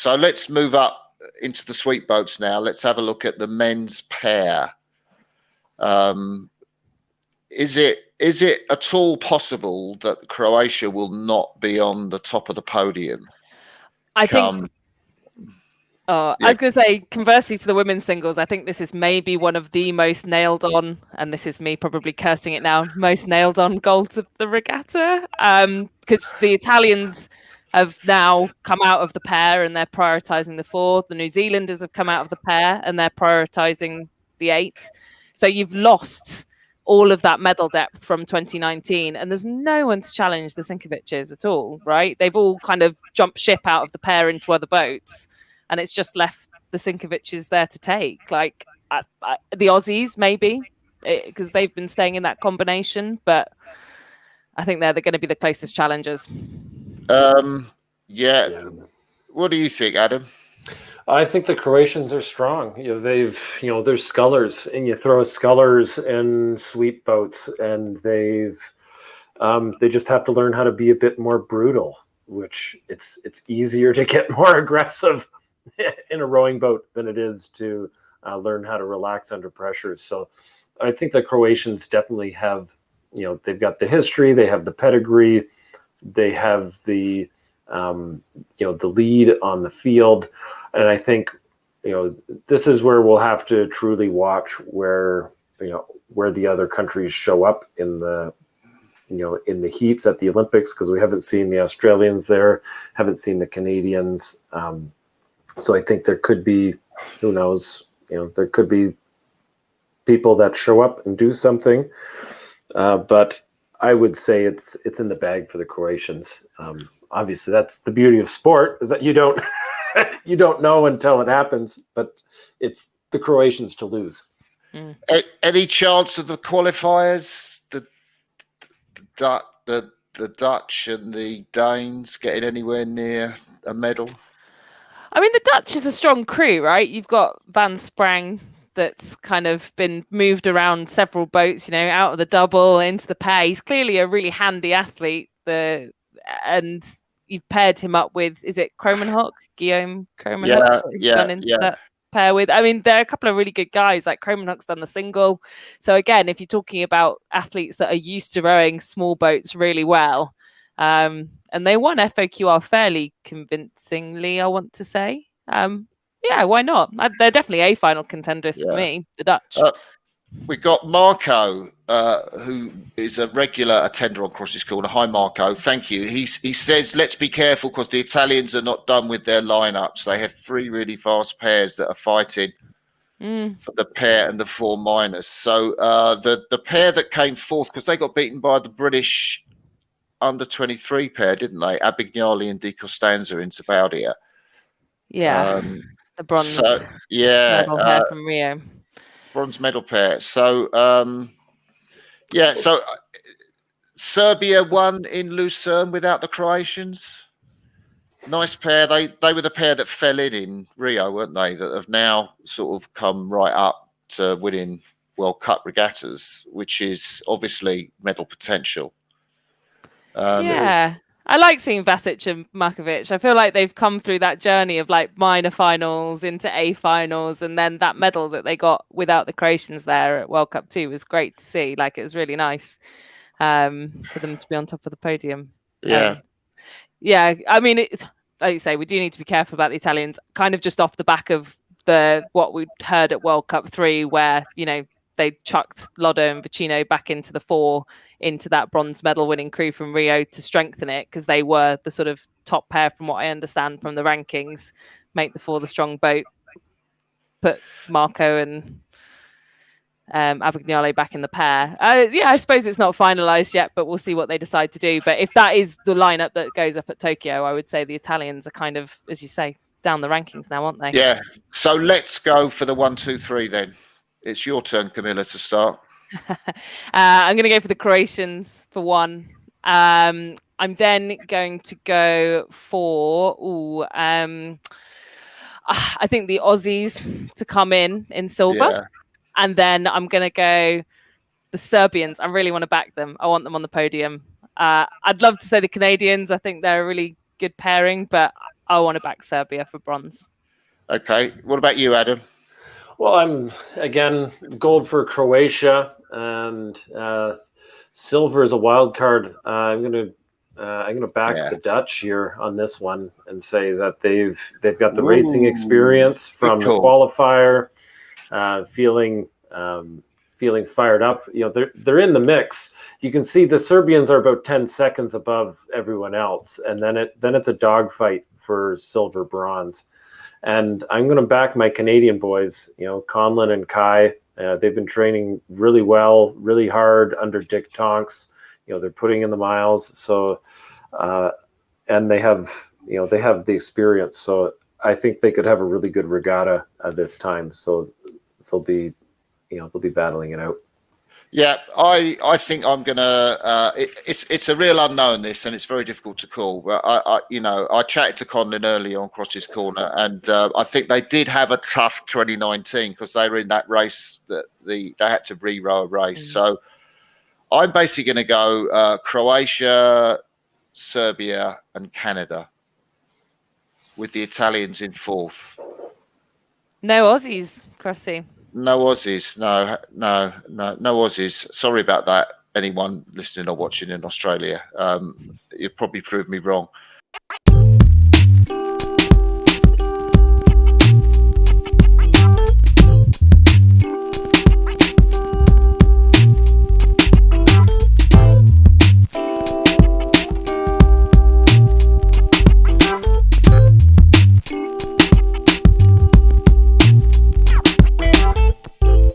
So let's move up into the sweet boats now. Let's have a look at the men's pair. Is it at all possible that Croatia will not be on the top of the podium? I think. I was going to say, conversely to the women's singles, I think this is maybe one of the most nailed on, and this is me probably cursing it now, most nailed on goals of the regatta. Because the Italians have now come out of the pair and they're prioritising the 4. The New Zealanders have come out of the pair and they're prioritising the 8. So you've lost all of that medal depth from 2019, and there's no one to challenge the Sinkovics at all, right? They've all kind of jumped ship out of the pair into other boats. And it's just left the Sinkovics there to take. Like the Aussies, maybe, because they've been staying in that combination. But I think they're going to be the closest challengers. Yeah. What do you think, Adam? I think the Croatians are strong. There's scullers, and you throw scullers and sweep boats, and they just have to learn how to be a bit more brutal. Which it's easier to get more aggressive in a rowing boat than it is to learn how to relax under pressure. So I think the Croatians definitely have, they've got the history, they have the pedigree, they have the lead on the field. And I think, this is where we'll have to truly watch where the other countries show up in the heats at the Olympics, because we haven't seen the Australians there, haven't seen the Canadians. So I think there could be, who knows, there could be people that show up and do something. But I would say it's in the bag for the Croatians. Obviously, that's the beauty of sport, is that you don't you don't know until it happens, but it's the Croatians to lose. Any chance of the qualifiers, the Dutch and the Danes getting anywhere near a medal? I mean, the Dutch is a strong crew, right? You've got Van Sprang that's kind of been moved around several boats, out of the double into the pair. He's clearly a really handy athlete. And you've paired him up with, is it Guillaume Kromenhoek? That pair with. I mean, there are a couple of really good guys. Like Kromenhoek's done the single. So again, if you're talking about athletes that are used to rowing small boats really well, and they won FOQR fairly convincingly, I want to say. Why not? They're definitely a final contenders for me, the Dutch. We got Marco, who is a regular attender on Cross's Corner. Hi, Marco. Thank you. He says, let's be careful because the Italians are not done with their lineups. They have 3 really fast pairs that are fighting for the pair and the 4 minors. So the pair that came fourth, because they got beaten by the British under-23 pair, didn't they? Abignali and Di Costanza in Sabaudia. Yeah, the bronze medal pair from Rio. Bronze medal pair. So, Serbia won in Lucerne without the Croatians. Nice pair. They were the pair that fell in Rio, weren't they? That have now sort of come right up to winning World Cup regattas, which is obviously medal potential. I like seeing Vasic and Markovic. I feel like they've come through that journey of like minor finals into A finals, and then that medal that they got without the Croatians there at World Cup 2 was great to see. Like, it was really nice for them to be on top of the podium. I mean, like you say, we do need to be careful about the Italians, kind of just off the back of what we heard at World Cup 3, where, they chucked Lodder and Vicino back into the 4, into that bronze medal winning crew from Rio to strengthen it, because they were the sort of top pair from what I understand from the rankings, make the 4 the strong boat, put Marco and Abignale back in the pair. I suppose it's not finalised yet, but we'll see what they decide to do. But if that is the lineup that goes up at Tokyo, I would say the Italians are kind of, as you say, down the rankings now, aren't they? Yeah. So let's go for the 1, 2, 3 then. It's your turn, Camilla, to start. I'm going to go for the Croatians for 1. I'm then going to go for I think the Aussies to come in silver. Yeah. And then I'm going to go the Serbians. I really want to back them. I want them on the podium. I'd love to say the Canadians. I think they're a really good pairing, but I want to back Serbia for bronze. Okay. What about you, Adam? Well, I'm again gold for Croatia, and silver is a wild card. I'm gonna back the Dutch here on this one and say that they've got the racing experience from the qualifier, feeling fired up. They're in the mix. You can see the Serbians are about 10 seconds above everyone else, and then it's a dogfight for silver, bronze. And I'm going to back my Canadian boys, Conlon and Kai. They've been training really well, really hard under Dick Tonks. They're putting in the miles. So, and they have the experience. So I think they could have a really good regatta this time. So they'll be battling it out. Yeah, I think I'm gonna. It's a real unknown, this, and it's very difficult to call. But I chatted to Conlon earlier on Cross's Corner, and I think they did have a tough 2019 because they were in that race that they had to re-row a race. So I'm basically going to go Croatia, Serbia, and Canada, with the Italians in fourth. No Aussies, Crossy. No Aussies, no Aussies. Sorry about that. Anyone listening or watching in Australia, you probably proved me wrong.